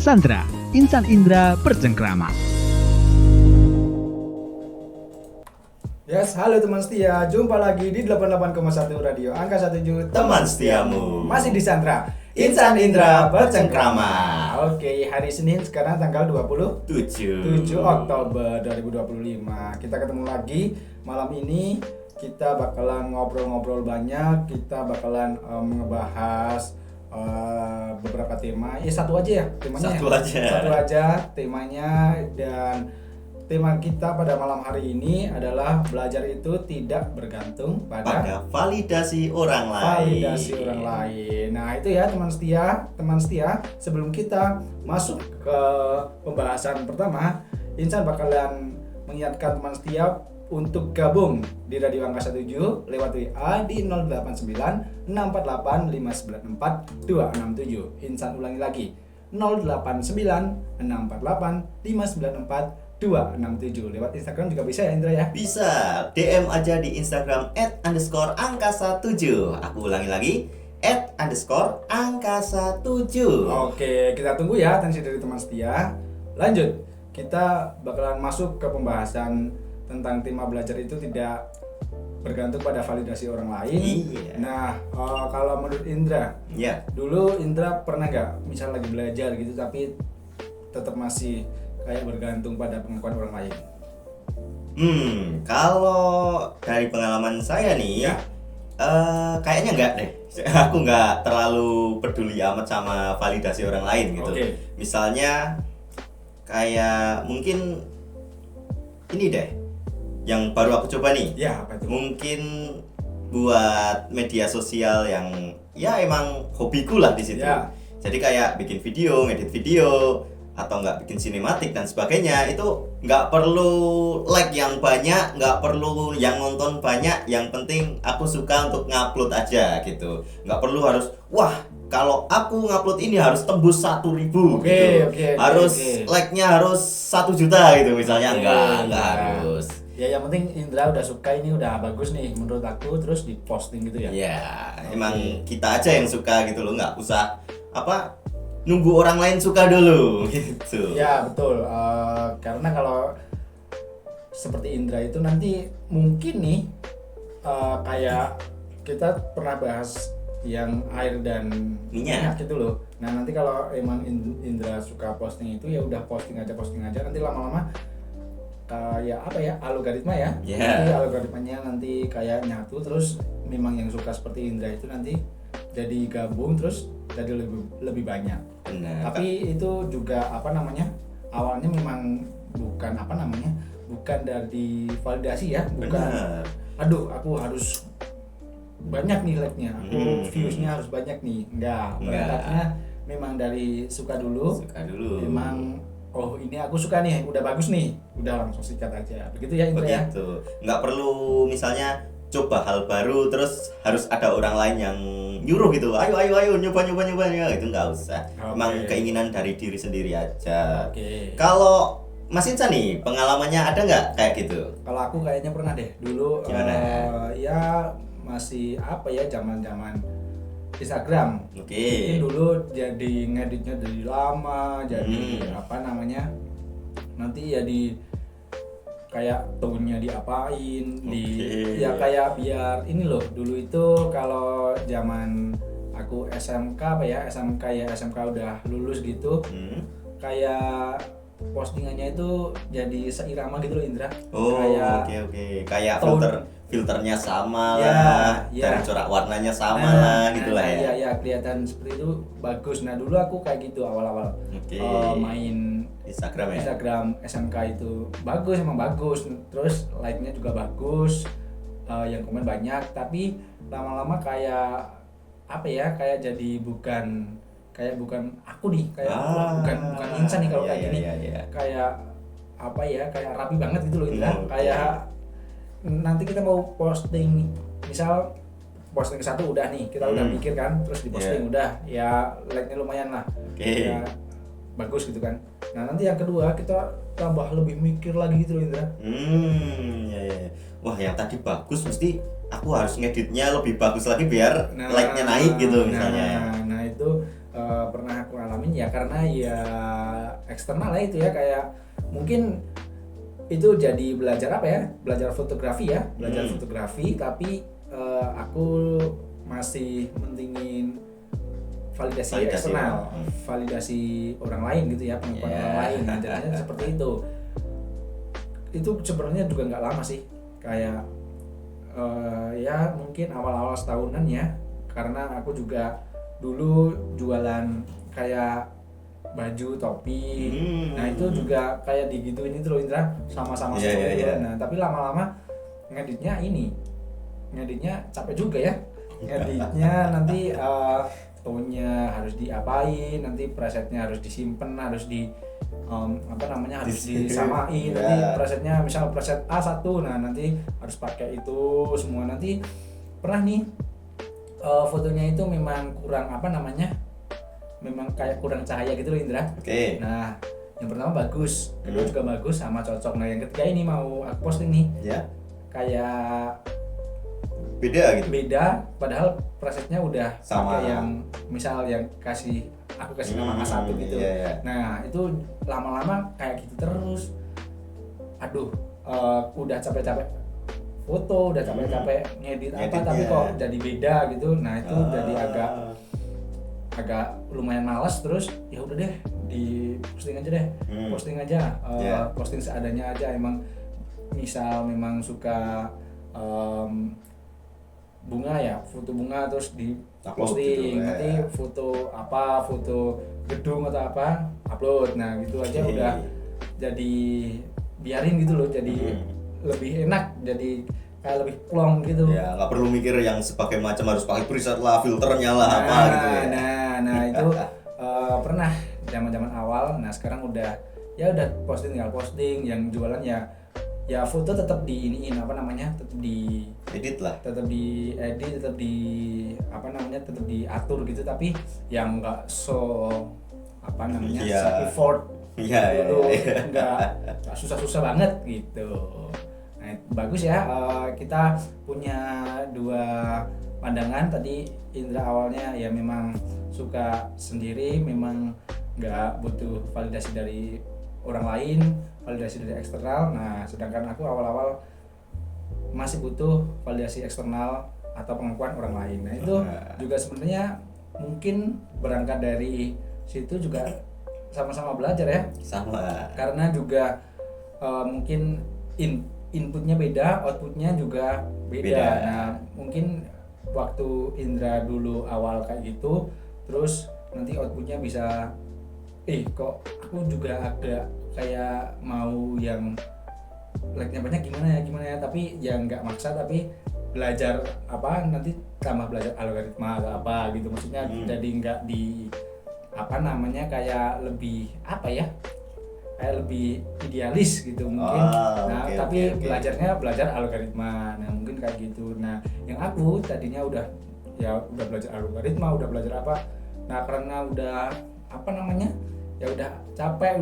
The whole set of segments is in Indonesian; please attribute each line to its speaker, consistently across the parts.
Speaker 1: Cassandra, Insan Indra bercengkrama.
Speaker 2: Yes, halo teman setia, jumpa lagi di 88,1 Radio Angka 17
Speaker 3: Teman setiamu.
Speaker 2: Masih di Sandra
Speaker 3: Insan Indra bercengkrama.
Speaker 2: Oke, hari Senin sekarang tanggal 27
Speaker 3: 7
Speaker 2: Oktober 2025. Kita ketemu lagi malam ini. Kita bakalan ngobrol-ngobrol banyak. Kita bakalan ngebahas beberapa tema. Ya satu aja ya temanya. Satu aja temanya. Dan tema kita pada malam hari ini adalah belajar itu tidak bergantung pada
Speaker 3: validasi orang lain.
Speaker 2: Nah itu ya teman setia. Sebelum kita masuk ke pembahasan pertama, Insan bakalan mengingatkan teman setia untuk gabung di Radio Angka 17 lewat WA di 089 648 594 267. Insan ulangi lagi 089 648 594 267. Lewat Instagram juga bisa ya Indra ya?
Speaker 3: Bisa, DM aja di Instagram @_angka17. Aku ulangi lagi @_angka17.
Speaker 2: Oke, kita tunggu ya atensi dari teman setia. Lanjut, kita bakalan masuk ke pembahasan tentang tema belajar itu tidak bergantung pada validasi orang lain.
Speaker 3: Iya.
Speaker 2: Nah, kalau menurut Indra,
Speaker 3: Ya.
Speaker 2: dulu Indra pernah nggak misal lagi belajar gitu tapi tetap masih kayak bergantung pada pengakuan orang lain?
Speaker 3: Kalau dari pengalaman saya nih,
Speaker 2: Ya.
Speaker 3: kayaknya enggak deh. Aku nggak terlalu peduli amat sama validasi orang lain gitu.
Speaker 2: Oke.
Speaker 3: Misalnya kayak mungkin ini deh, yang baru aku coba nih.
Speaker 2: Ya, apa itu?
Speaker 3: Mungkin buat media sosial yang ya emang hobiku lah di situ.
Speaker 2: Ya.
Speaker 3: Jadi kayak bikin video, ngedit video, atau nggak bikin sinematik dan sebagainya. Itu nggak perlu like yang banyak, nggak perlu yang nonton banyak. Yang penting aku suka untuk ngupload aja gitu. Nggak perlu harus kalau aku ngupload ini harus tembus 1.000 gitu. Harus like-nya harus 1 juta gitu misalnya. Nggak harus.
Speaker 2: Ya yang penting Indra udah suka, ini udah bagus nih menurut aku, terus diposting gitu ya.
Speaker 3: Ya, emang kita aja yang suka gitu loh, nggak usah nunggu orang lain suka dulu gitu.
Speaker 2: Ya betul. Karena kalau seperti Indra itu nanti mungkin nih kayak kita pernah bahas yang air dan minyak gitu loh. Nah nanti kalau emang Indra suka posting itu ya udah posting aja. Nanti lama-lama kayak algoritma ya.
Speaker 3: Yeah.
Speaker 2: Nanti algoritmanya nanti kayak nyatu, terus memang yang suka seperti Indra itu nanti jadi gabung terus jadi lebih banyak.
Speaker 3: Benar.
Speaker 2: Tapi itu juga awalnya memang bukan dari validasi ya, bukan.
Speaker 3: Benar.
Speaker 2: Aduh, aku harus banyak nih like-nya, aku views-nya harus banyak nih. Enggak. Berangkatnya memang dari suka dulu. Memang ini aku suka nih, udah bagus nih, udah langsung sikat aja. Begitu ya Indra ya?
Speaker 3: Begitu. Nggak perlu misalnya coba hal baru terus harus ada orang lain yang nyuruh gitu. Ayo nyoba ya, itu nggak usah. Emang keinginan dari diri sendiri aja. Kalau Mas Insan nih, pengalamannya ada nggak kayak gitu?
Speaker 2: Kalau aku kayaknya pernah deh dulu.
Speaker 3: Gimana?
Speaker 2: Ya masih zaman Instagram.
Speaker 3: Oke.
Speaker 2: Mungkin dulu jadi ngeditnya dari lama, jadi nanti ya di kayak tone-nya diapain, ya kayak biar ini loh. Dulu itu kalau zaman aku SMK SMK udah lulus gitu, kayak postingannya itu jadi seirama gitu loh Indra.
Speaker 3: Kayak filternya sama lah, dari corak warnanya sama lah gitu lah ya.
Speaker 2: Iya, kelihatan seperti itu bagus. Nah dulu aku kayak gitu awal-awal main Instagram SMK itu emang bagus. Terus like-nya juga bagus, yang komen banyak. Tapi lama-lama kayak jadi bukan aku nih, bukan Insan nih kalau kayak gini. Kayak kayak rapi banget gitu loh Indra. Kayak nanti kita mau posting, misal posting satu udah nih, kita udah mikir kan, terus diposting udah ya like-nya lumayan lah, ya bagus gitu kan. Nah nanti yang kedua kita tambah lebih mikir lagi gitu loh Indra.
Speaker 3: Wah yang tadi bagus, mesti aku harus ngeditnya lebih bagus lagi biar like-nya naik gitu misalnya.
Speaker 2: Nah itu pernah aku alamin ya karena ya eksternal lah itu ya, kayak mungkin itu jadi belajar apa ya, belajar fotografi ya, belajar fotografi, tapi aku masih mentingin validasi eksternal, validasi orang lain gitu ya, pengakuan orang lain. Nah, jadinya seperti itu. Itu sebenarnya juga nggak lama sih, kayak ya mungkin awal-awal setahunan ya, karena aku juga dulu jualan kayak baju, topi, nah itu juga kayak digituin itu loh Indra, sama-sama seperti itu. Nah tapi lama-lama ngeditnya capek juga ya, ngeditnya nanti tone-nya harus diapain, nanti presetnya harus disimpan, harus harus disamain. Nanti presetnya misal preset A1, nah nanti harus pakai itu semua. Nanti pernah nih fotonya itu memang kurang memang kayak kurang cahaya gitu loh Indra. Nah yang pertama bagus, kedua juga bagus sama cocok. Nah yang ketiga ini mau aku posting nih, kayak beda padahal presetnya udah
Speaker 3: sama
Speaker 2: pakai yang misal yang aku kasih nama A1 gitu. Nah itu lama-lama kayak gitu terus, aduh udah capek-capek foto, udah capek-capek ngedit apa, tapi kok jadi beda gitu. Nah itu jadi agak lumayan malas. Terus ya udah deh, di posting aja deh, posting seadanya aja. Emang misal memang suka bunga ya, foto bunga terus di posting, nanti foto gedung atau apa upload. Nah gitu aja udah jadi biarin gitu loh, jadi lebih enak, jadi kayak lebih plong gitu
Speaker 3: ya, nggak perlu mikir yang sebagai macam harus pakai preset lah, filternya lah apa gitu ya.
Speaker 2: Nah itu pernah zaman awal. Nah sekarang udah tinggal posting. Yang jualan ya foto tetap tetap di
Speaker 3: edit lah,
Speaker 2: tetap diedit, tetap diatur gitu, tapi yang enggak effort enggak susah-susah banget gitu. Nah bagus ya, kita punya dua pandangan. Tadi Indra awalnya ya memang suka sendiri, memang nggak butuh validasi dari orang lain, validasi dari eksternal. Nah sedangkan aku awal-awal masih butuh validasi eksternal atau pengakuan orang lain. Nah itu juga sebenarnya mungkin berangkat dari situ juga sama-sama belajar ya.
Speaker 3: Sama.
Speaker 2: Karena juga mungkin inputnya beda, outputnya juga beda. Nah mungkin waktu Indra dulu awal kayak gitu, terus nanti outputnya bisa kok aku juga agak kayak mau yang like-nya banyak gimana ya, tapi ya nggak maksa, tapi belajar nanti tambah belajar algoritma atau apa gitu, maksudnya jadi nggak di kayak lebih kayak lebih idealis gitu mungkin. Belajarnya belajar algoritma. Nah mungkin kayak gitu. Nah yang aku tadinya udah belajar algoritma, udah belajar apa, nah karena udah ya udah capek,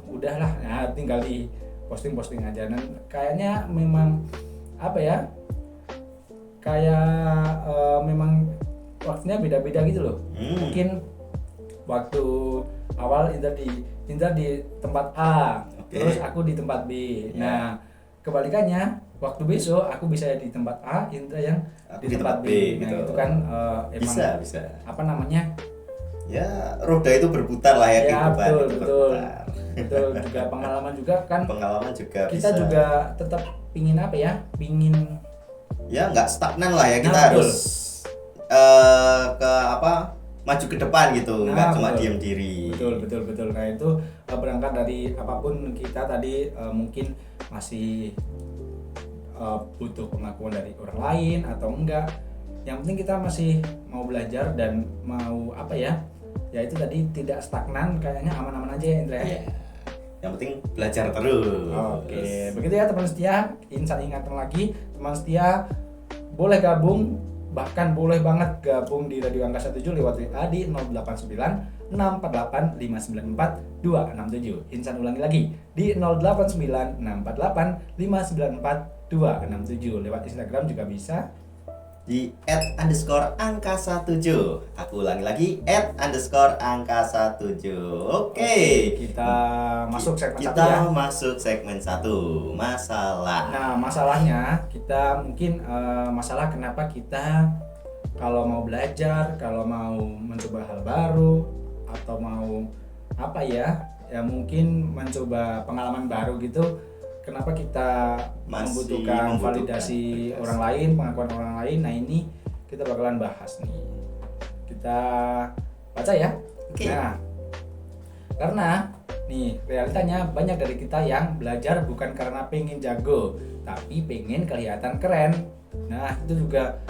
Speaker 2: udahlah, nah tinggal di posting aja. Dan kayaknya memang memang waktunya beda-beda gitu loh. Mungkin waktu awal Indra di tempat A, terus aku di tempat B. Nah kebalikannya, waktu besok aku bisa di tempat A, Indra yang di tempat B. Nah gitu. Itu kan emang
Speaker 3: bisa.
Speaker 2: Ya
Speaker 3: roda itu berputar lah ya, kehidupan
Speaker 2: betul. Juga pengalaman juga
Speaker 3: bisa.
Speaker 2: Kita juga tetap pingin
Speaker 3: ya nggak stagnan lah ya, kita harus maju ke depan gitu, nggak cuma diam diri.
Speaker 2: Betul. Nah itu berangkat dari apapun kita tadi, mungkin masih butuh pengakuan dari orang lain atau enggak, yang penting kita masih mau belajar dan mau ya itu tadi tidak stagnan, kayaknya aman-aman aja ya Indra ya.
Speaker 3: Yang penting belajar terus.
Speaker 2: Oke, begitu ya teman setia. Insan ingatkan lagi, teman setia boleh gabung, bahkan boleh banget gabung di Radio Angkasa 7 lewat WA di 089 648 594 267. Insan ulangi lagi di 089 648 594 267. Lewat Instagram juga bisa.
Speaker 3: di @_angkasa7. Aku ulangi lagi @_angkasa7. Oke.
Speaker 2: Kita masuk segmen
Speaker 3: kita
Speaker 2: 1 ya.
Speaker 3: masuk segmen 1, masalah.
Speaker 2: Nah, masalahnya kita mungkin masalah kenapa kita kalau mau belajar, kalau mau mencoba hal baru atau mau apa ya mungkin mencoba pengalaman baru gitu, kenapa kita
Speaker 3: Masih
Speaker 2: membutuhkan
Speaker 3: membutuhkan
Speaker 2: validasi
Speaker 3: validasi.
Speaker 2: orang lain, pengakuan orang lain. Nah, ini kita bakalan bahas nih. Kita baca ya.
Speaker 3: Oke.
Speaker 2: Nah, karena nih realitanya banyak dari kita yang belajar bukan karena pengen jago, tapi pengen kelihatan keren. Nah, itu juga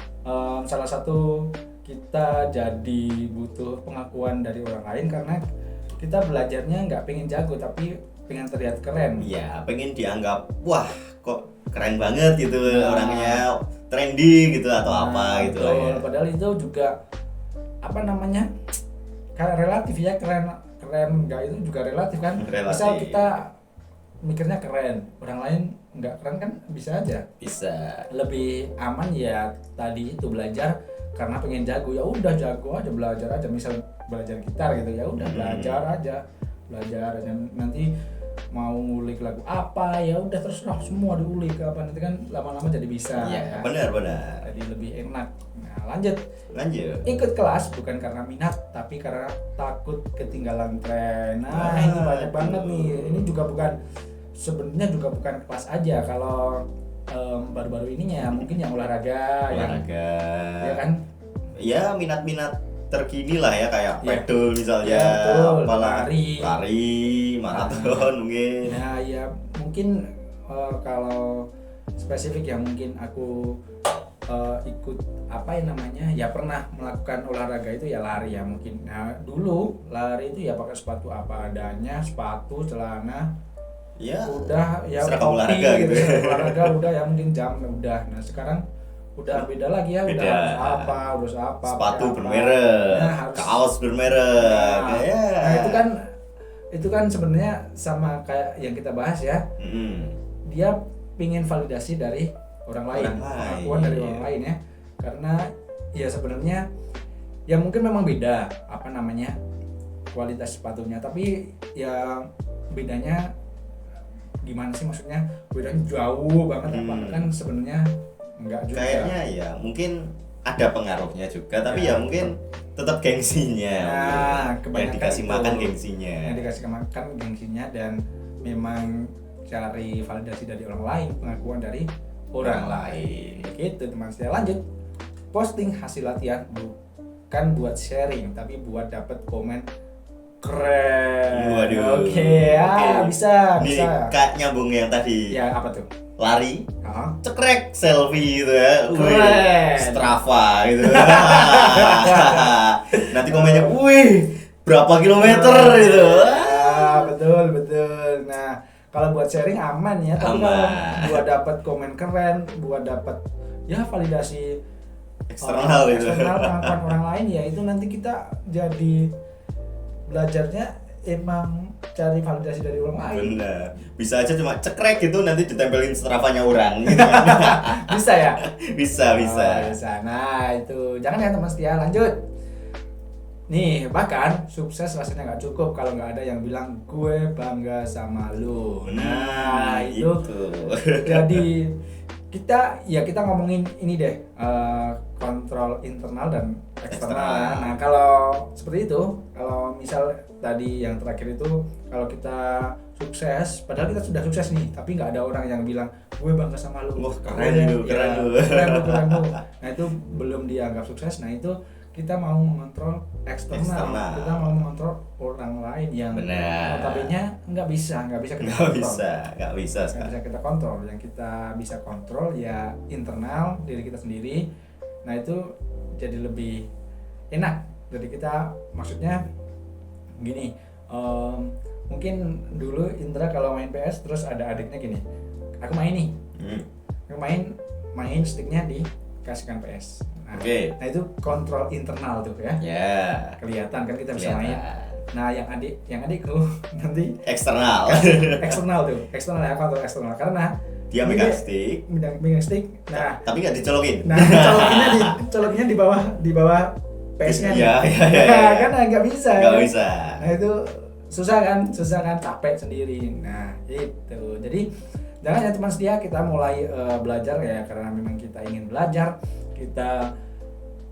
Speaker 2: salah satu kita jadi butuh pengakuan dari orang lain karena kita belajarnya nggak pengen jago tapi pengen terlihat keren.
Speaker 3: Iya, pengen dianggap wah kok keren banget gitu,
Speaker 2: Nah.
Speaker 3: orangnya trendy gitu atau apa gitu lah
Speaker 2: betul.
Speaker 3: ya.
Speaker 2: Padahal itu juga apa namanya? Kayak relatif ya, keren nggak itu juga relatif kan.
Speaker 3: Relatif.
Speaker 2: Misal kita mikirnya keren, orang lain nggak keren kan bisa aja.
Speaker 3: Bisa.
Speaker 2: Lebih aman ya tadi itu belajar karena pengen jago, ya udah jago aja, belajar aja. Misal belajar gitar gitu, ya udah belajar aja nanti mau ngulik lagu apa ya udah terserah, semua diulik apa, nanti kan lama-lama jadi bisa.
Speaker 3: Iya,
Speaker 2: ya.
Speaker 3: benar.
Speaker 2: Jadi lebih enak. Nah, lanjut. Ikut kelas bukan karena minat tapi karena takut ketinggalan tren. Nah, ini banyak banget nih. Ini juga sebenarnya bukan kelas aja. Kalau baru-baru ininya mungkin yang olahraga. Ya kan?
Speaker 3: Ya, minat-minat terkini lah ya, kayak
Speaker 2: Ya.
Speaker 3: pedal misalnya,
Speaker 2: Ya, betul.
Speaker 3: apalah,
Speaker 2: Lari,
Speaker 3: maraton mungkin.
Speaker 2: Nah, ya mungkin kalau spesifik ya mungkin aku ikut apa ya namanya, ya pernah melakukan olahraga itu ya lari ya mungkin. Nah, dulu lari itu ya pakai sepatu apa adanya, sepatu, celana,
Speaker 3: Ya,
Speaker 2: udah ya
Speaker 3: seragam
Speaker 2: topi
Speaker 3: olahraga gitu.
Speaker 2: seragam olahraga udah ya mungkin jam udah. Nah, sekarang udah beda lagi ya,
Speaker 3: Beda.
Speaker 2: udah harus apa,
Speaker 3: Sepatu
Speaker 2: pakai apa.
Speaker 3: bermerek,
Speaker 2: Nah, harus-
Speaker 3: kaos bermerek.
Speaker 2: Nah,
Speaker 3: Ya.
Speaker 2: nah, itu kan sebenarnya sama kayak yang kita bahas ya. Dia pingin validasi dari orang lain, pengakuan dari orang lain ya. Karena ya sebenarnya ya mungkin memang beda apa namanya kualitas sepatunya, tapi ya bedanya gimana sih, maksudnya bedanya jauh banget apa kan sebenarnya enggak juga.
Speaker 3: Kayaknya ya mungkin ada pengaruhnya juga, tapi
Speaker 2: Ya,
Speaker 3: ya mungkin tetap gengsinya.
Speaker 2: Nah,
Speaker 3: yang
Speaker 2: kebanyakan
Speaker 3: dikasih
Speaker 2: itu.
Speaker 3: makan gengsinya.
Speaker 2: Yang dikasih makan gengsinya dan memang cari validasi dari orang lain, pengakuan dari orang lain. Gitu teman saya. Lanjut. Posting hasil latihan bukan buat sharing tapi buat dapat komen keren.
Speaker 3: Waduh.
Speaker 2: Oke, bisa.
Speaker 3: Ini kayak nyambung yang tadi.
Speaker 2: Ya, apa tuh?
Speaker 3: Lari,
Speaker 2: Hah?
Speaker 3: cekrek selfie gitu ya. Wih,
Speaker 2: Keren.
Speaker 3: Strava gitu. Nanti komennya, wih, berapa kilometer gitu.
Speaker 2: Betul. Nah, kalau buat sharing aman ya, tapi kalau buat dapat komen keren, buat dapat ya validasi
Speaker 3: Eksternal gitu.
Speaker 2: eksternal pengakuan orang lain, ya itu nanti kita jadi belajarnya emang cari validasi dari orang lain.
Speaker 3: Benar. Bisa aja cuma cekrek gitu nanti ditempelin Stravanya orang gitu kan.
Speaker 2: Bisa ya?
Speaker 3: Bisa.
Speaker 2: Oh, bisa. Nah, itu jangan ya teman setia. Lanjut. Nih, bahkan sukses rasanya nggak cukup kalau nggak ada yang bilang gue bangga sama lu. Nah, itu jadi kita ngomongin ini deh, kontrol internal dan eksternal ya. Nah, kalau seperti itu, kalau misal tadi yang terakhir itu, kalau kita sukses, padahal kita sudah sukses nih, tapi nggak ada orang yang bilang gue bangga sama lu.
Speaker 3: Wah, keren lu.
Speaker 2: Keren lu. Nah, itu belum dianggap sukses. Nah, itu kita mau mengontrol eksternal. Kita mau mengontrol orang lain yang notabene nggak bisa kita kontrol.
Speaker 3: Nggak bisa
Speaker 2: Kita kontrol. Yang kita bisa kontrol ya internal diri kita sendiri. Nah, itu jadi lebih enak. Jadi kita maksudnya gini, mungkin dulu Indra kalau main PS terus ada adiknya gini, aku main nih, aku main sticknya dikasihkan PS. Nah, nah itu kontrol internal tuh ya. Kelihatan kan kita bisa main. Nah, yang adikku nanti
Speaker 3: eksternal
Speaker 2: eksternal ya, kontrol eksternal, karena
Speaker 3: Dia megang stick.
Speaker 2: Megang stick. Nah,
Speaker 3: tapi nggak dicolokin.
Speaker 2: Nah, colokinnya di bawah PS-nya.
Speaker 3: Iya.
Speaker 2: Kan nggak bisa.
Speaker 3: Nggak
Speaker 2: kan?
Speaker 3: bisa.
Speaker 2: Nah, itu susah kan, capek sendiri. Nah, itu. Jadi jangan ya teman setia, kita mulai belajar ya karena memang kita ingin belajar, kita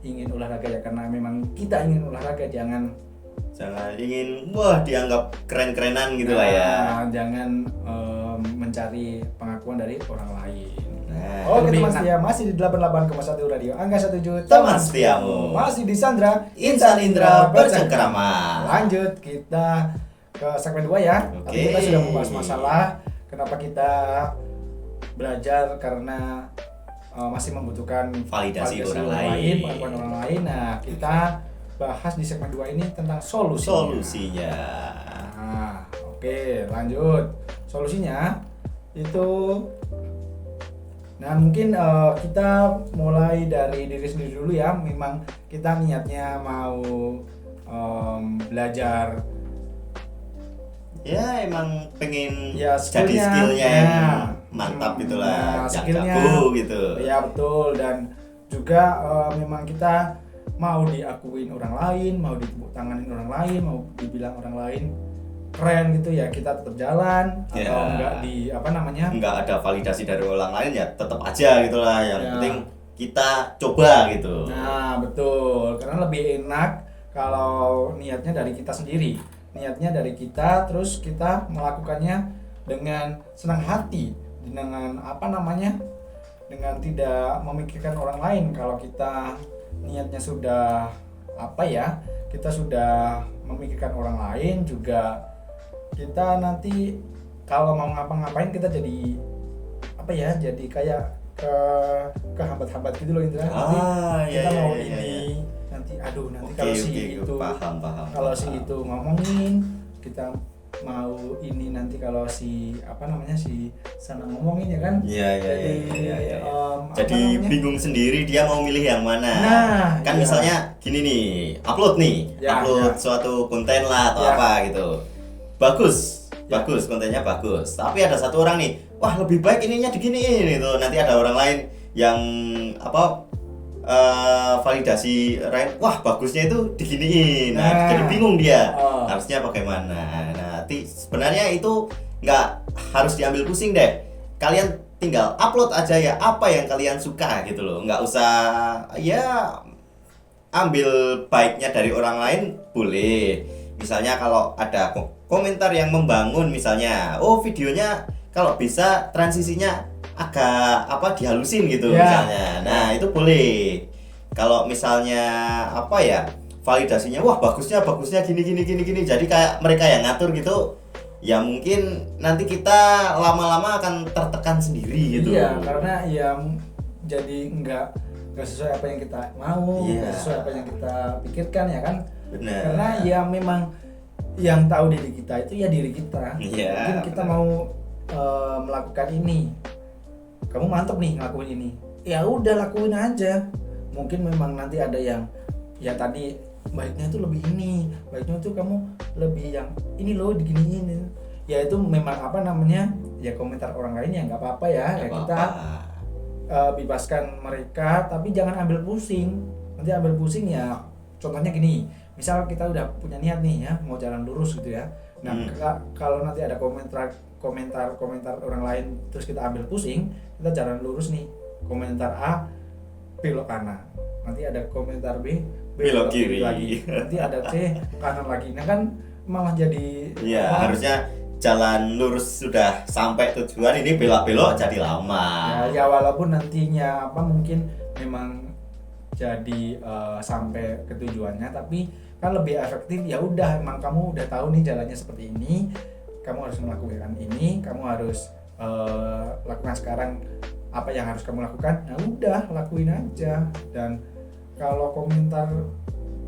Speaker 2: ingin olahraga ya karena memang kita ingin olahraga, jangan
Speaker 3: ingin dianggap keren-kerenan gitu lah ya.
Speaker 2: Jangan mencari pengakuan dari orang lain.
Speaker 3: Nah,
Speaker 2: Oke teman setia, masih di 88,1 Radio Angga 17
Speaker 3: teman setiamu.
Speaker 2: Masih di Sandra
Speaker 3: Insan Indra bercengkrama.
Speaker 2: Lanjut kita ke segmen 2 ya.
Speaker 3: Oke.
Speaker 2: Tadi kita sudah membahas masalah kenapa kita belajar karena masih membutuhkan
Speaker 3: Validasi orang lain.
Speaker 2: pengakuan orang lain. Nah, kita bahas di segmen 2 ini tentang solusinya. Nah, oke, lanjut. Solusinya itu, nah mungkin kita mulai dari diri sendiri dulu ya. Memang kita niatnya mau belajar.
Speaker 3: Ya emang pengen
Speaker 2: Ya,
Speaker 3: jadi
Speaker 2: skillnya,
Speaker 3: skillnya
Speaker 2: ya.
Speaker 3: yang mantap gitulah, yang
Speaker 2: skillnya,
Speaker 3: jago gitu.
Speaker 2: Ya betul, dan juga memang kita mau diakuin orang lain, mau ditepuk tanganin orang lain, mau dibilang orang lain keren gitu ya, kita tetap jalan.
Speaker 3: Ya.
Speaker 2: Atau enggak
Speaker 3: Enggak ada validasi dari orang lain ya tetap aja gitulah, yang
Speaker 2: Ya.
Speaker 3: penting kita coba gitu.
Speaker 2: Nah betul, karena lebih enak kalau niatnya dari kita sendiri, niatnya dari kita, terus kita melakukannya dengan senang hati, dengan dengan tidak memikirkan orang lain. Kalau kita niatnya sudah kita sudah memikirkan orang lain juga, kita nanti kalau mau ngapa-ngapain kita jadi jadi kayak kehambat-hambat gitu loh Indra. Nanti kita mau ini, nanti kalau si itu
Speaker 3: paham.
Speaker 2: Kalau si itu ngomongin, kita mau ini, nanti kalau si si sana ngomongin ya kan.
Speaker 3: Iya. Jadi
Speaker 2: namanya?
Speaker 3: bingung sendiri dia mau milih yang mana.
Speaker 2: Nah,
Speaker 3: kan
Speaker 2: iya.
Speaker 3: misalnya gini nih, upload
Speaker 2: Ya,
Speaker 3: suatu konten lah atau
Speaker 2: Ya.
Speaker 3: apa gitu. Bagus, kontennya bagus. Tapi ada satu orang nih, wah lebih baik ininya diginiin itu. Nanti ada orang lain yang validasi wah bagusnya itu diginiin. Nah, jadi bingung dia harusnya bagaimana. Nanti sebenarnya itu nggak harus diambil pusing deh. Kalian tinggal upload aja ya apa yang kalian suka gitu loh. Nggak usah ya ambil baiknya dari orang lain boleh. Misalnya kalau ada komentar yang membangun, misalnya videonya kalau bisa transisinya agak dihalusin gitu misalnya. Nah, itu boleh. Kalau misalnya validasinya wah bagusnya gini. Jadi kayak mereka yang ngatur gitu. Ya mungkin nanti kita lama-lama akan tertekan sendiri gitu.
Speaker 2: Iya, karena ya jadi nggak sesuai apa yang kita mau, nggak sesuai apa yang kita pikirkan ya kan.
Speaker 3: Benar.
Speaker 2: Karena ya memang yang tahu diri kita itu ya diri kita.
Speaker 3: Iya,
Speaker 2: Mungkin kita
Speaker 3: benar.
Speaker 2: mau melakukan ini, kamu mantep nih ngelakuin ini, ya udah lakuin aja. Mungkin memang nanti ada yang ya tadi baiknya itu lebih ini, baiknya itu kamu lebih yang ini loh diginiin. Ya itu memang ya komentar orang lain ya nggak apa-apa ya. Ya kita bebaskan mereka, tapi jangan ambil pusing. Nanti ambil pusing ya, contohnya gini, misal kita udah punya niat nih ya mau jalan lurus gitu ya. Nah kalau nanti ada komentar orang lain terus kita ambil pusing, kita jalan lurus nih, komentar A belok kanan, nanti ada komentar B
Speaker 3: belok kiri
Speaker 2: lagi, nanti ada C kanan lagi. Nah kan malah jadi
Speaker 3: harusnya jalan lurus sudah sampai tujuan, ini belok-belok jadi lama.
Speaker 2: Ya walaupun nantinya mungkin memang jadi sampai ke tujuannya, tapi kan lebih efektif. Ya udah, emang kamu udah tahu nih jalannya seperti ini, kamu harus melakukan ini, kamu harus lakukan sekarang apa yang harus kamu lakukan. Nah udah, lakuin aja. Dan kalau komentar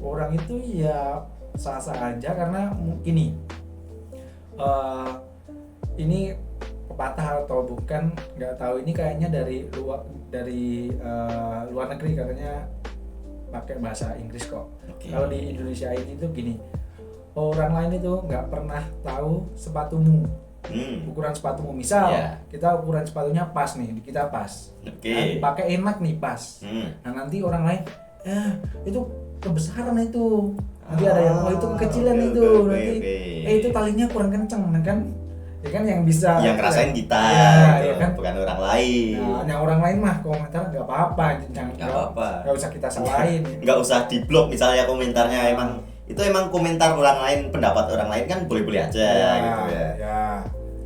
Speaker 2: orang itu ya sah-sah aja, karena gini, ini pepatah atau bukan nggak tahu, ini kayaknya dari luar negeri, katanya pakai bahasa Inggris kok. Kalau di Indonesia ini tuh gini, orang lain itu nggak pernah tahu sepatumu, ukuran sepatumu. Misal
Speaker 3: Yeah.
Speaker 2: kita ukuran sepatunya pas nih, kita pas.
Speaker 3: Oke.
Speaker 2: Nah, pakai enak nih pas. Nah nanti orang lain, itu kebesaran itu. Nanti ada yang itu kekecilan
Speaker 3: oke,
Speaker 2: itu.
Speaker 3: oke,
Speaker 2: Nanti
Speaker 3: oke.
Speaker 2: itu talinya kurang kenceng, nah kan? Ya kan yang bisa.
Speaker 3: Yang ngerasain kita,
Speaker 2: ya kan?
Speaker 3: bukan orang lain.
Speaker 2: Nah, yang orang lain mah komentar nggak apa-apa, jangan
Speaker 3: Nggak apa-apa.
Speaker 2: nggak usah kita salahin.
Speaker 3: Nggak usah diblok misalnya komentarnya, emang itu emang komentar orang lain, pendapat orang lain kan boleh-boleh aja gitu ya.
Speaker 2: Ya.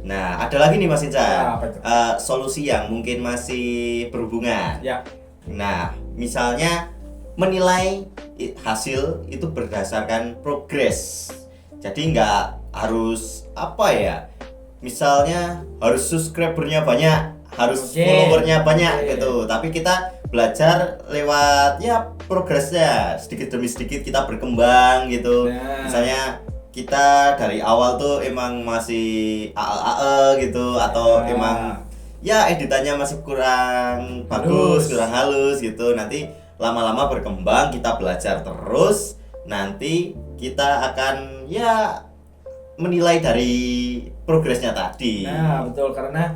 Speaker 3: Nah, ada lagi nih Mas Inca,
Speaker 2: Ya, apa itu?
Speaker 3: solusi yang mungkin masih berhubungan.
Speaker 2: Ya.
Speaker 3: Nah, misalnya menilai hasil itu berdasarkan progres. Jadi nggak harus apa ya? Misalnya harus subscribernya banyak, harus
Speaker 2: Oke.
Speaker 3: followernya banyak
Speaker 2: Oke.
Speaker 3: gitu. Tapi kita belajar lewat ya progresnya, sedikit demi sedikit kita berkembang gitu.
Speaker 2: Nah.
Speaker 3: Misalnya kita dari awal tuh emang masih AE gitu, atau
Speaker 2: Ya.
Speaker 3: emang ya editannya masih kurang bagus, kurang halus gitu. Nanti lama-lama berkembang, kita belajar terus, nanti kita akan ya menilai dari progresnya tadi.
Speaker 2: Nah, betul, karena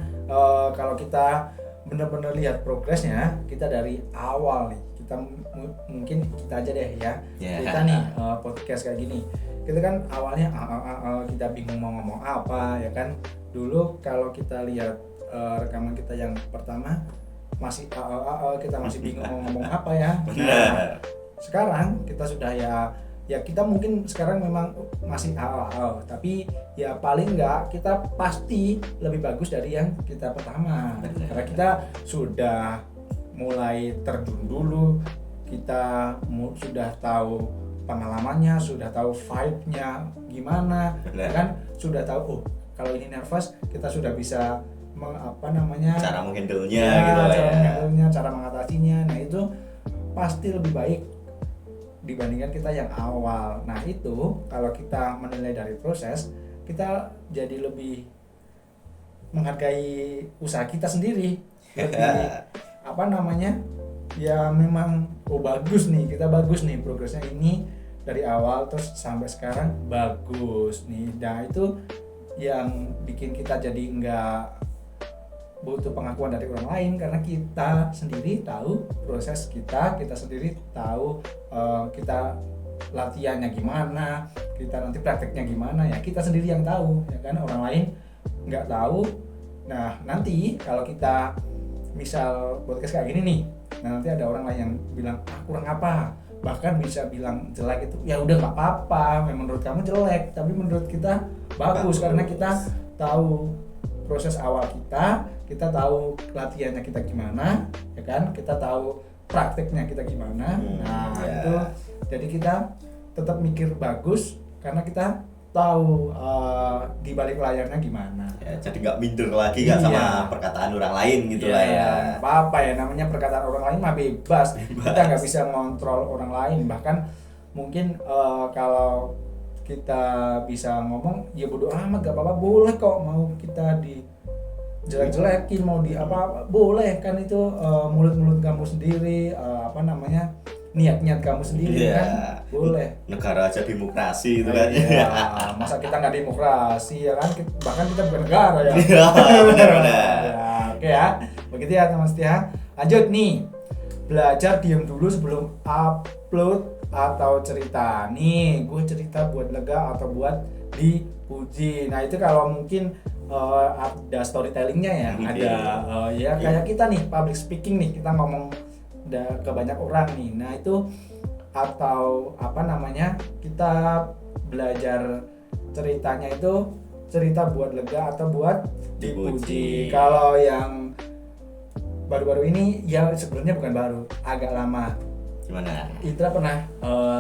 Speaker 2: kalau kita benar-benar lihat progresnya, kita dari awal nih, kita mungkin kita aja deh ya.
Speaker 3: Ya.
Speaker 2: Kita nih podcast kayak gini. Kita kan awalnya kita bingung mau ngomong apa ya kan. Dulu kalau kita lihat rekaman kita yang pertama masih kita masih bingung mau ngomong apa ya.
Speaker 3: Benar.
Speaker 2: Sekarang kita sudah ya kita mungkin sekarang memang masih tapi ya paling enggak kita pasti lebih bagus dari yang kita pertama.
Speaker 3: Benar.
Speaker 2: Karena kita sudah mulai terjun dulu, kita sudah tahu pengalamannya, sudah tahu vibe-nya gimana.
Speaker 3: Benar.
Speaker 2: Kan sudah tahu kalau ini nervous kita sudah bisa
Speaker 3: Cara menghandle-nya
Speaker 2: ya,
Speaker 3: gitu lah
Speaker 2: cara
Speaker 3: ya.
Speaker 2: menghandle-nya, cara mengatasinya. Nah itu pasti lebih baik dibandingkan kita yang awal. Nah itu kalau kita menilai dari proses, kita jadi lebih menghargai usaha kita sendiri. Lebih ya memang bagus nih, kita bagus nih progresnya ini dari awal terus sampai sekarang bagus nih. Nah itu yang bikin kita jadi nggak butuh pengakuan dari orang lain, karena kita sendiri tahu proses kita sendiri tahu kita latihannya gimana, kita nanti prakteknya gimana, ya kita sendiri yang tahu ya kan, orang lain nggak tahu. Nah nanti kalau kita misal podcast kayak gini nih, nah nanti ada orang lain yang bilang kurang apa, bahkan bisa bilang jelek, itu ya udah nggak apa-apa, memang menurut kamu jelek tapi menurut kita bagus. Karena kita tahu proses awal kita tahu latihannya kita gimana ya kan, kita tahu prakteknya kita gimana. Itu jadi kita tetap mikir bagus karena kita tahu di balik layarnya gimana
Speaker 3: Ya, jadi nggak minder lagi kan sama perkataan orang lain gitu lah ya.
Speaker 2: Apa ya namanya, perkataan orang lain mah bebas. Kita nggak bisa ngontrol orang lain. Bahkan mungkin kalau kita bisa ngomong ya bodo amat, gak apa-apa, boleh kok mau kita di jelek-jelekin, mau di apa boleh kan, itu mulut-mulut kamu sendiri, niat-niat kamu sendiri kan boleh.
Speaker 3: Negara aja demokrasi itu kan.
Speaker 2: Masa kita nggak demokrasi ya kan, bahkan kita bukan negara ya.
Speaker 3: Benar-benar.
Speaker 2: Ya, oke ya, begitu ya teman setia. Lanjut nih, belajar diam dulu sebelum upload atau cerita. Nih, gue cerita buat lega atau buat dipuji. Nah itu kalau mungkin ada storytellingnya ya, ada kayak kita nih public speaking nih, kita ngomong ke banyak orang nih. Nah itu atau kita belajar ceritanya itu cerita buat lega atau buat dipuji. Kalau yang baru-baru ini ya sebenarnya bukan baru, agak lama.
Speaker 3: Gimana?
Speaker 2: Indra pernah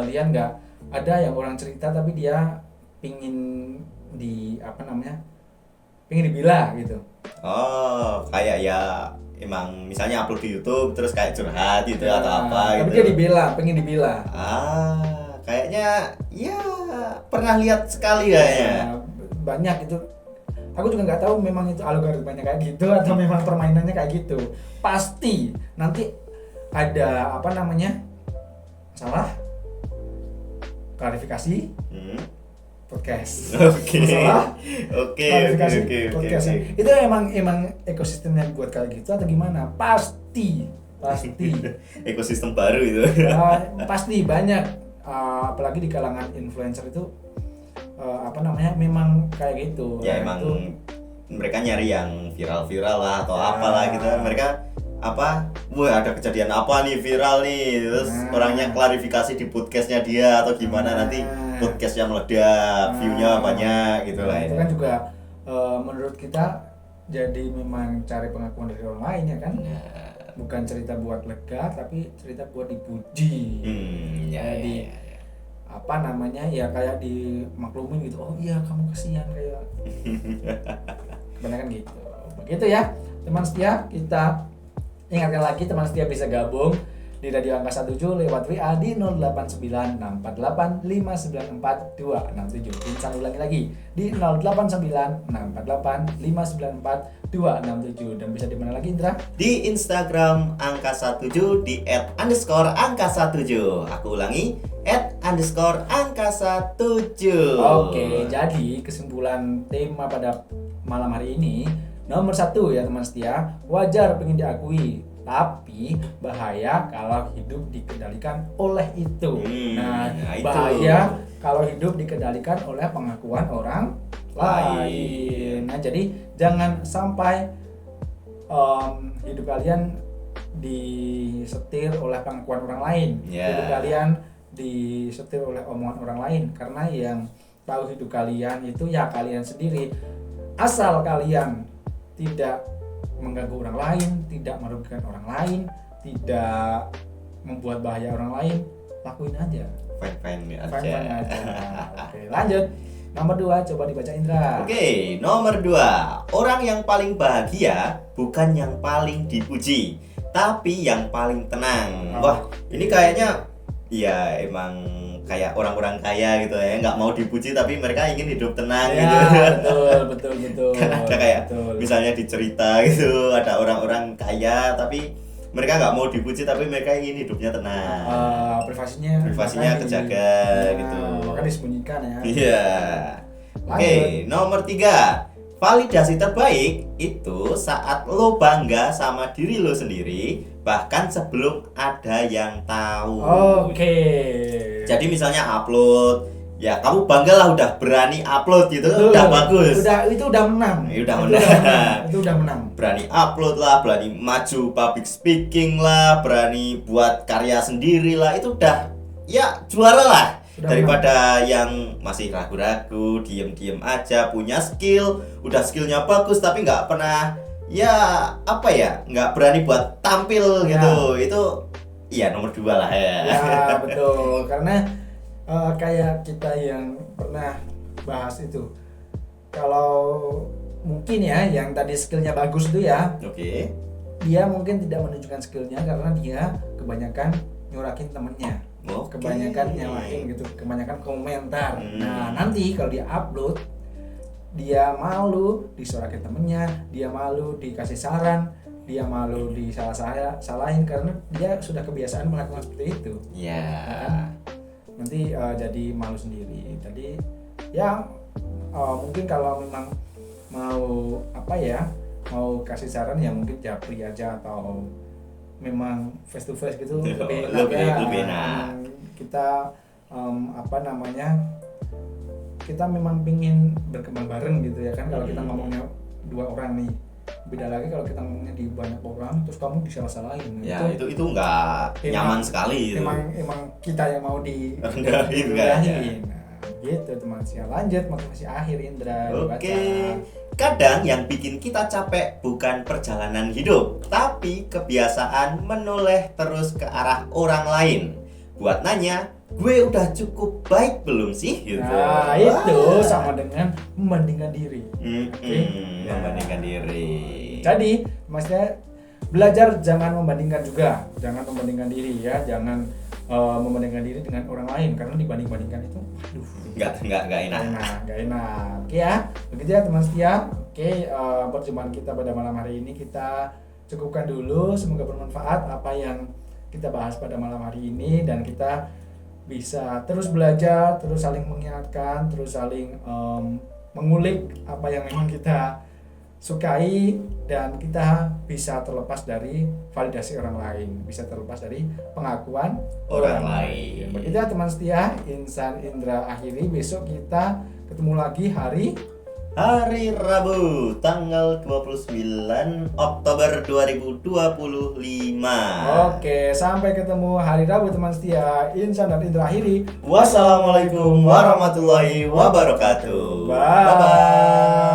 Speaker 2: lihat nggak, ada yang orang cerita tapi dia pingin pingin dibela gitu.
Speaker 3: Oh, kayak ya emang misalnya upload di YouTube terus kayak curhat gitu atau apa
Speaker 2: tapi
Speaker 3: gitu.
Speaker 2: dia dibela, pengen dibela.
Speaker 3: Kayaknya ya pernah lihat sekali kayaknya.
Speaker 2: Banyak itu. Aku juga nggak tahu memang itu algoritmanya kayak gitu atau memang permainannya kayak gitu. Pasti nanti ada salah klarifikasi. podcast.
Speaker 3: Oke.
Speaker 2: Masalah
Speaker 3: Oke.
Speaker 2: klarifikasi
Speaker 3: Oke.
Speaker 2: podcastnya. Itu emang ekosistemnya buat kayak gitu atau gimana? Pasti.
Speaker 3: Ekosistem baru itu.
Speaker 2: Pasti banyak, apalagi di kalangan influencer itu memang kayak gitu.
Speaker 3: Ya emang
Speaker 2: itu,
Speaker 3: mereka nyari yang viral-viral lah atau
Speaker 2: Ya.
Speaker 3: apalah gitu. Mereka wah ada kejadian apa nih viral nih, terus orangnya klarifikasi di podcastnya dia atau gimana, nanti podcastnya meledak, view-nya banyak gitu lah.
Speaker 2: Itu kan juga menurut kita jadi memang cari pengakuan dari orang lain ya kan. Bukan cerita buat lega tapi cerita buat dipuji. Jadi kayak dimaklumin gitu. Oh iya kamu kasihan kayak. Kebanyakan gitu. Begitu ya teman setia, kita ingatkan lagi teman setia bisa gabung di Radio Angkasa 7 lewat WA di 089648594267. Insan ulangi lagi di 089648594267. Dan bisa di mana lagi Indra?
Speaker 3: Di Instagram angkasa7 di @_angkasa7. Aku ulangi @_angkasa7.
Speaker 2: Oke, jadi kesimpulan tema pada malam hari ini, nomor 1 ya teman setia, wajar pengen diakui, tapi bahaya kalau hidup dikendalikan oleh itu. Nah,
Speaker 3: itu.
Speaker 2: bahaya kalau hidup dikendalikan oleh pengakuan orang lain. Nah, jadi jangan sampai hidup kalian disetir oleh pengakuan orang lain. Hidup kalian disetir oleh omongan orang lain, karena yang tahu hidup kalian itu ya kalian sendiri. Asal kalian tidak mengganggu orang lain, tidak merugikan orang lain, tidak membuat bahaya orang lain, lakuin aja.
Speaker 3: Fine
Speaker 2: Fine
Speaker 3: aja.
Speaker 2: aja. Oke, lanjut. Nomor 2, coba dibaca Indra.
Speaker 3: Oke, nomor 2. Orang yang paling bahagia bukan yang paling dipuji, tapi yang paling tenang. Wah, ini kayaknya ya emang kayak orang-orang kaya gitu ya, nggak mau dipuji tapi mereka ingin hidup tenang
Speaker 2: Ya,
Speaker 3: gitu.
Speaker 2: betul.
Speaker 3: Kan ada kayak
Speaker 2: betul.
Speaker 3: misalnya di cerita gitu, ada orang-orang kaya tapi mereka nggak mau dipuji tapi mereka ingin hidupnya tenang.
Speaker 2: Privasinya
Speaker 3: Kejaga gitu.
Speaker 2: Maka disembunyikan ya.
Speaker 3: Iya. Oke, nomor 3. Validasi terbaik itu saat lo bangga sama diri lo sendiri, bahkan sebelum ada yang tahu.
Speaker 2: Oke.
Speaker 3: Jadi misalnya upload, ya kamu banggalah udah berani upload gitu, udah bagus.
Speaker 2: Itu udah menang. Itu udah menang.
Speaker 3: Berani upload lah, berani maju public speaking lah, berani buat karya sendiri lah, itu udah ya juara lah. Daripada yang masih ragu-ragu, diem-diem aja, punya skill, udah skillnya bagus tapi nggak pernah nggak berani buat tampil gitu. Itu iya nomor 2 lah ya.
Speaker 2: Ya betul, karena kayak kita yang pernah bahas itu, kalau mungkin ya yang tadi skillnya bagus itu ya, dia mungkin tidak menunjukkan skillnya karena dia kebanyakan nyurakin temennya. Kebanyakan nyalahin gitu, kebanyakan komentar. Nah nanti kalau dia upload, dia malu disorakin temennya, dia malu dikasih saran, dia malu disalahin karena dia sudah kebiasaan melakukan seperti itu. Kan? Nanti jadi malu sendiri. Jadi ya mungkin kalau memang mau mau kasih saran ya mungkin japri aja atau memang face to face gitu lebih enak. Kita kita memang pingin berkembang bareng gitu ya kan. Kalau kita ngomongnya 2 orang nih, beda lagi kalau kita ngomongnya di banyak orang terus kamu disalah-salahin.
Speaker 3: Ya itu nggak nyaman sekali itu.
Speaker 2: Emang kita yang mau
Speaker 3: rendahin.
Speaker 2: Nah, gitu teman sih. Lanjut motivasi akhir Indra.
Speaker 3: Kadang yang bikin kita capek bukan perjalanan hidup, tapi kebiasaan menoleh terus ke arah orang lain. Buat nanya, gue udah cukup baik belum sih? Gitu.
Speaker 2: Nah, itu sama dengan membandingkan diri.
Speaker 3: Membandingkan diri.
Speaker 2: Jadi, maksudnya belajar jangan membandingkan juga, jangan membandingkan diri ya, jangan membandingkan diri dengan orang lain karena dibanding-bandingkan itu, aduh, nggak enak. Oke ya, begitu ya teman setia. Oke, perjumpaan kita pada malam hari ini kita cukupkan dulu. Semoga bermanfaat apa yang kita bahas pada malam hari ini dan kita bisa terus belajar, terus saling mengingatkan, terus saling mengulik apa yang memang kita sukai, dan kita bisa terlepas dari validasi orang lain, bisa terlepas dari pengakuan
Speaker 3: orang lain.
Speaker 2: Begitu ya teman setia, Insan Indra akhiri. Besok kita ketemu lagi hari
Speaker 3: Rabu tanggal 29 Oktober 2025.
Speaker 2: Oke, sampai ketemu hari Rabu teman setia, Insan dan Indra akhiri.
Speaker 3: Wassalamualaikum warahmatullahi wabarakatuh.
Speaker 2: Bye.